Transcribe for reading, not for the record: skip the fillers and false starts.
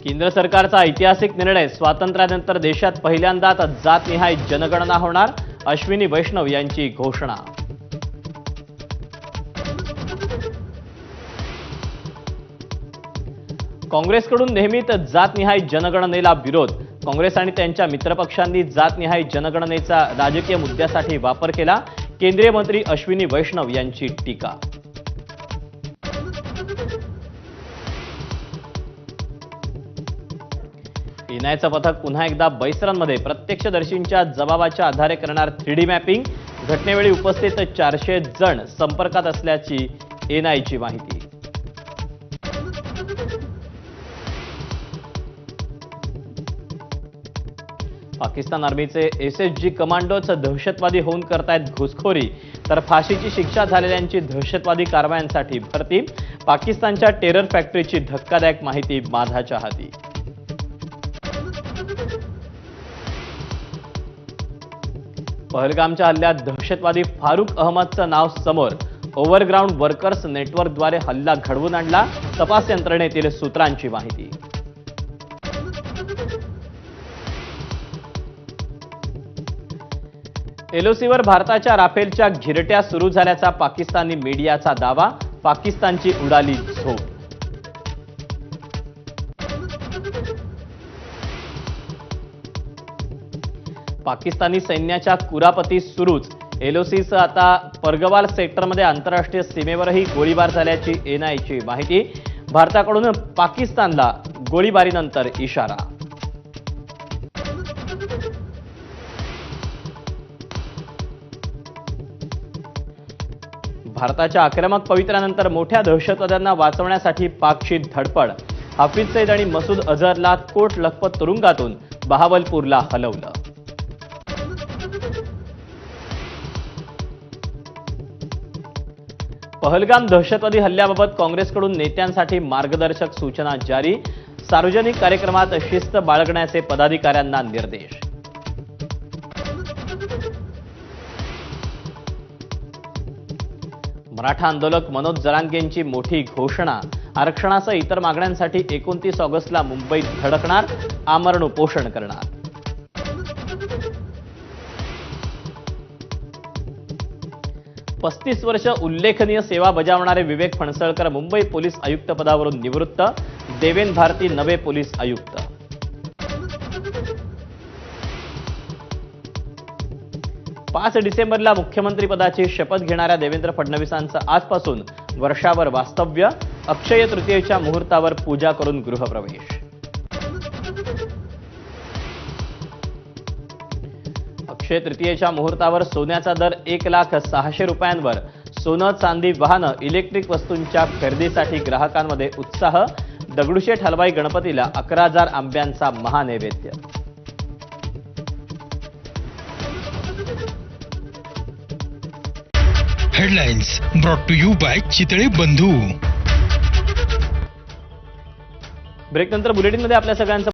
केंद्र सरकारचा ऐतिहासिक निर्णय, स्वातंत्र्यानंतर देशात पहिल्यांदाच जातनिहाय जनगणना होणार, अश्विनी वैष्णव यांची घोषणा। काँग्रेसकडून नेहमीच जातनिहाय जनगणनेला विरोध। काँग्रेस आणि त्यांच्या मित्रपक्षांनी जातनिहाय जनगणनेचा राजकीय मुद्द्यासाठी वापर केला, केंद्रीय मंत्री अश्विनी वैष्णव यांची टीका। एनआयचं पथक पुन्हा एकदा बैसरांमध्ये प्रत्यक्षदर्शींच्या जबाबाच्या आधारे करणार 3D मॅपिंग। घटनेवेळी उपस्थित 400 जण संपर्कात असल्याची एनआयची माहिती। पाकिस्तान आर्मीचे एसएसजी कमांडोच दहशतवादी होऊन करतायत घुसखोरी, तर फाशीची शिक्षा झालेल्यांची दहशतवादी कारवायांसाठी भरती। पाकिस्तानच्या टेरर फॅक्टरीची धक्कादायक माहिती माझाच्या हाती। पहलगामच्या हल्ल्यात दहशतवादी फारूक अहमदचं नाव समोर। ओव्हरग्राऊंड वर्कर्स नेटवर्कद्वारे हल्ला घडवून आणला, तपास यंत्रणेतील सूत्रांची माहिती। एलओसीवर भारताच्या राफेलच्या घिरट्या सुरू झाल्याचा पाकिस्तानी मीडियाचा दावा, पाकिस्तानची उडाली झोप। पाकिस्तानी सैन्याच्या कुरापती सुरूच। एलओसीसह आता परगवाल सेक्टरमध्ये आंतरराष्ट्रीय सीमेवरही गोळीबार झाल्याची एनआयची माहिती। भारताकडून पाकिस्तानला गोळीबारीनंतर इशारा। भारताच्या आक्रमक पवित्र्यानंतर मोठ्या दहशतवाद्यांना वाचवण्यासाठी पाकची धडपड। हाफिज सईद आणि मसूद अझहरला कोट लखपत तुरुंगातून बहावलपूरला हलवलं। पहलगाम दहशतवादी हल्ल्याबाबत काँग्रेसकडून नेत्यांसाठी मार्गदर्शक सूचना जारी। सार्वजनिक कार्यक्रमात शिस्त बाळगण्याचे पदाधिकाऱ्यांना निर्देश। मराठा आंदोलक मनोज जरांगेंची मोठी घोषणा। आरक्षणासह इतर मागण्यांसाठी 29 ऑगस्टला मुंबईत धडकणार, आमरण उपोषण करणार। 35 वर्ष उल्लेखनीय सेवा बजावणारे विवेक फणसळकर मुंबई पोलीस आयुक्त पदावरून निवृत्त, देवेन भारती नवे पोलीस आयुक्त। पाच डिसेंबरला मुख्यमंत्रीपदाची शपथ घेणाऱ्या देवेंद्र फडणवीसांचं आजपासून वर्षावर वास्तव्य। अक्षय तृतीयेच्या मुहूर्तावर पूजा करून गृहप्रवेश। अक्षय तृतीयेच्या मुहूर्तावर सोन्याचा दर 1,06,000 रुपयांवर। सोनं, चांदी, वाहनं, इलेक्ट्रिक वस्तूंच्या खरेदीसाठी ग्राहकांमध्ये उत्साह। दगडूशेठ हलवाई गणपतीला 11,000 आंब्यांचा महानैवेद्य। Headlines brought to you by Chitale Bandhu. ब्रेकनंतर बुलेटिनमध्ये आपल्या सगळ्यांचं